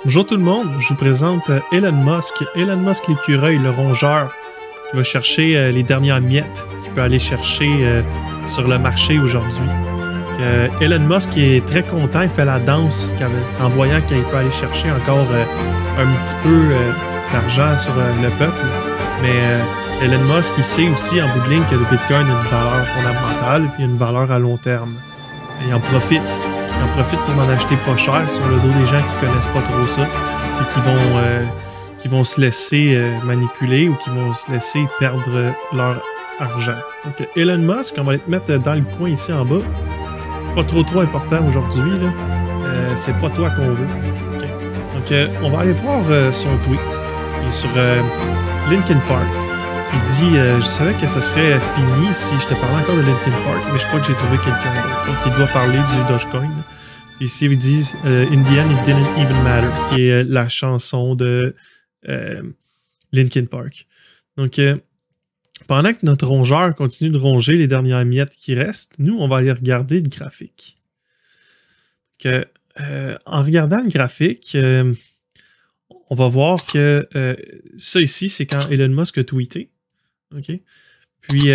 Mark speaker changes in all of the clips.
Speaker 1: Bonjour tout le monde, je vous présente Elon Musk. Elon Musk l'écureuil, le rongeur, qui va chercher les dernières miettes qu'il peut aller chercher sur le marché aujourd'hui. Elon Musk est très content, il fait la danse en voyant qu'il peut aller chercher encore un petit peu d'argent sur le peuple. Mais Elon Musk, il sait aussi en bout de ligne que le Bitcoin a une valeur fondamentale et une valeur à long terme. Et il en profite. Ils en profitent pour en acheter pas cher sur le dos des gens qui connaissent pas trop ça et qui vont se laisser manipuler ou qui vont se laisser perdre leur argent. Donc Elon Musk, on va le mettre dans le coin ici en bas. Pas trop important aujourd'hui. C'est pas toi qu'on veut. Okay. Donc on va aller voir son tweet. Il est sur Linkin Park. Il dit je savais que ce serait fini si je te parlais encore de Linkin Park, mais je crois que j'ai trouvé quelqu'un d'autre. Donc il doit parler du Dogecoin. Ici il dit In the end it didn't even matter, qui est la chanson de Linkin Park. Donc pendant que notre rongeur continue de ronger les dernières miettes qui restent, nous on va aller regarder le graphique. Donc, en regardant le graphique, on va voir que ça ici c'est quand Elon Musk a tweeté. OK? Puis,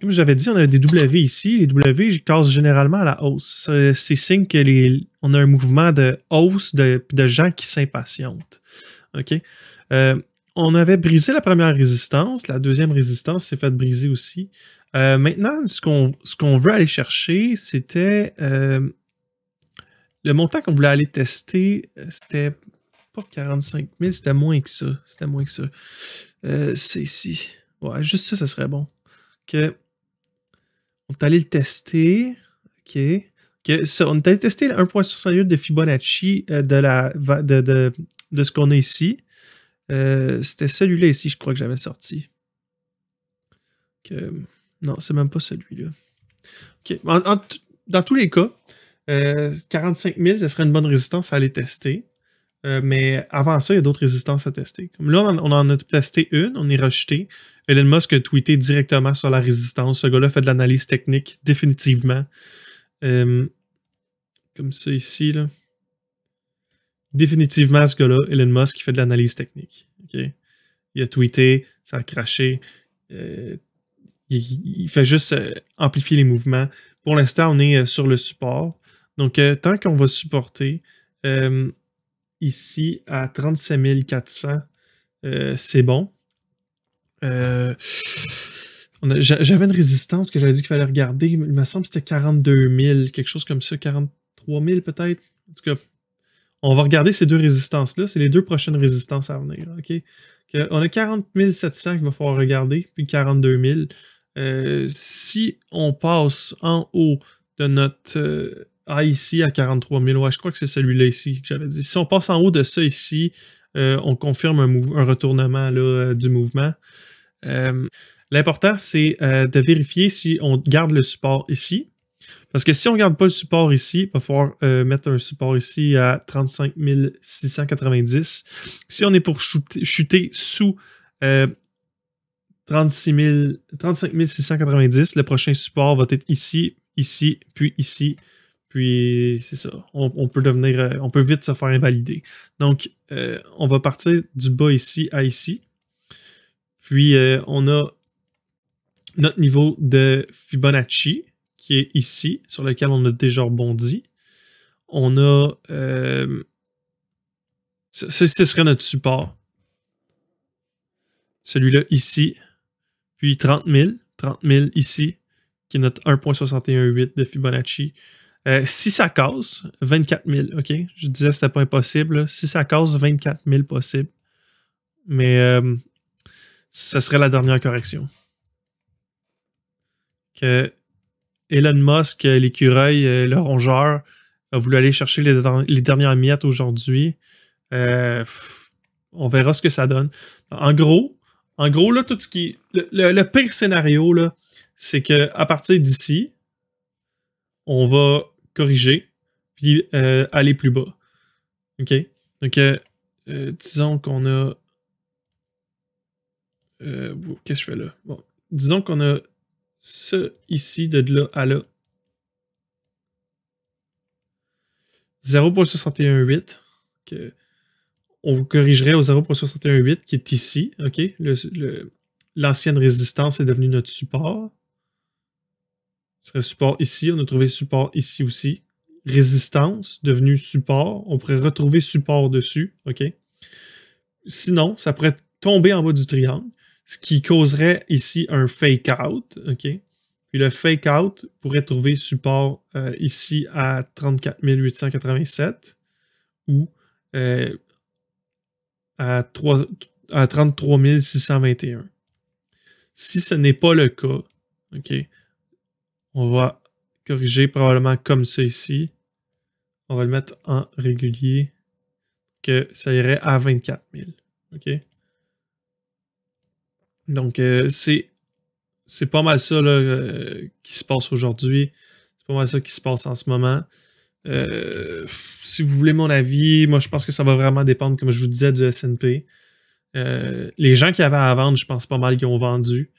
Speaker 1: comme j'avais dit, on a des W ici. Les W cassent généralement à la hausse. C'est signe que on a un mouvement de hausse de gens qui s'impatientent. OK? On avait brisé la première résistance. La deuxième résistance s'est faite briser aussi. Maintenant, ce qu'on veut aller chercher, c'était le montant qu'on voulait aller tester. C'était pas 45 000, c'était moins que ça. C'était moins que ça. C'est ici. Ouais, juste ça, ça serait bon. On est allé le tester. Ça, on est allé tester le 1.68 de Fibonacci de ce qu'on a ici. C'était celui-là ici, je crois que j'avais sorti. Non, c'est même pas celui-là. Dans tous les cas, 45 000, ce serait une bonne résistance à aller tester. Mais avant ça, il y a d'autres résistances à tester. Comme là, on en a testé une, on est rejeté. Elon Musk a tweeté directement sur la résistance. Ce gars-là fait de l'analyse technique, définitivement. Comme ça ici, là. Définitivement, ce gars-là, Elon Musk, qui fait de l'analyse technique. Okay? Il a tweeté, ça a craché. Il fait juste amplifier les mouvements. Pour l'instant, on est sur le support. Donc, tant qu'on va supporter... ici, à 37 400, c'est bon. J'avais une résistance que j'avais dit qu'il fallait regarder. Il me semble que c'était 42 000, quelque chose comme ça, 43 000 peut-être. En tout cas, on va regarder ces deux résistances-là. C'est les deux prochaines résistances à venir. Okay? On a 40 700 qu'il va falloir regarder, puis 42 000. Si on passe en haut de notre... ici à 43 000, ouais, je crois que c'est celui-là ici que j'avais dit. Si on passe en haut de ça ici, on confirme un retournement là, du mouvement. L'important, c'est de vérifier si on garde le support ici. Parce que si on ne garde pas le support ici, il va falloir mettre un support ici à 35 690. Si on est pour chuter sous 35 690, le prochain support va être ici, ici, puis ici. Puis, c'est ça. On peut vite se faire invalider. Donc, on va partir du bas ici à ici. Puis, on a notre niveau de Fibonacci, qui est ici, sur lequel on a déjà rebondi. On a... ce serait notre support. Celui-là ici. Puis 30 000. 30 000 ici, qui est notre 1.618 de Fibonacci. Si ça casse, 24 000, OK? Je disais que c'était pas impossible. Là. Si ça casse, 24 000 possible. Mais ce serait la dernière correction. Que Elon Musk, l'écureuil, le rongeur, a voulu aller chercher les dernières miettes aujourd'hui. On verra ce que ça donne. En gros, là, tout ce qui... Le pire scénario, là, c'est qu'à partir d'ici, on va corriger, puis aller plus bas. OK? Donc, disons qu'on a... qu'est-ce que je fais là? Bon, disons qu'on a ça ici, de là à là. 0.618. OK. on corrigerait au 0.618 qui est ici. OK? L'ancienne résistance est devenue notre support. Ce serait support ici. On a trouvé support ici aussi. Résistance devenue support. On pourrait retrouver support dessus. OK? Sinon, ça pourrait tomber en bas du triangle, ce qui causerait ici un fake out. OK? Puis le fake out pourrait trouver support ici à 34 887 ou à 33 621. Si ce n'est pas le cas, OK, on va corriger probablement comme ça ici. On va le mettre en régulier, que ça irait à 24 000. OK? Donc, c'est pas mal ça là, qui se passe aujourd'hui. C'est pas mal ça qui se passe en ce moment. Si vous voulez mon avis, moi je pense que ça va vraiment dépendre, comme je vous disais, du S&P. Les gens qui avaient à vendre, je pense pas mal qu'ils ont vendu.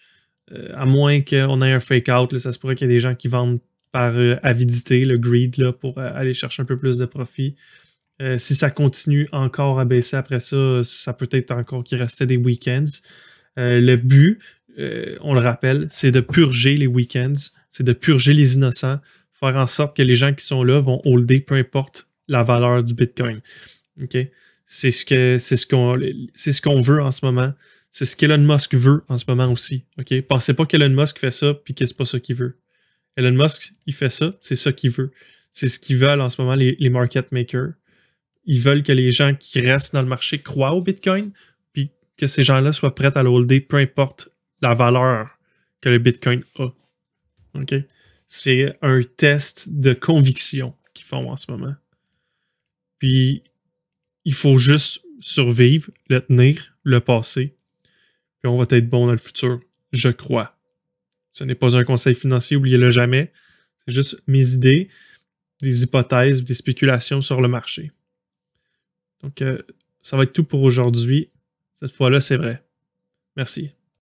Speaker 1: À moins qu'on ait un fake out, là, ça se pourrait qu'il y ait des gens qui vendent par avidité, le greed, là, pour aller chercher un peu plus de profit. Si ça continue encore à baisser après ça, ça peut être encore qu'il restait des week-ends. Le but, on le rappelle, c'est de purger les week-ends, c'est de purger les innocents, faire en sorte que les gens qui sont là vont holder peu importe la valeur du Bitcoin. OK? C'est ce qu'on veut en ce moment. C'est ce qu'Elon Musk veut en ce moment aussi. OK? Pensez pas qu'Elon Musk fait ça puis que c'est pas ça qu'il veut. Elon Musk, il fait ça, c'est ça qu'il veut. C'est ce qu'ils veulent en ce moment, les market makers. Ils veulent que les gens qui restent dans le marché croient au Bitcoin, puis que ces gens-là soient prêts à le holder, peu importe la valeur que le Bitcoin a. OK? C'est un test de conviction qu'ils font en ce moment. Puis, il faut juste survivre, le tenir, le passer, puis on va être bon dans le futur, je crois. Ce n'est pas un conseil financier, oubliez-le jamais. C'est juste mes idées, des hypothèses, des spéculations sur le marché. Donc, ça va être tout pour aujourd'hui. Cette fois-là, c'est vrai. Merci.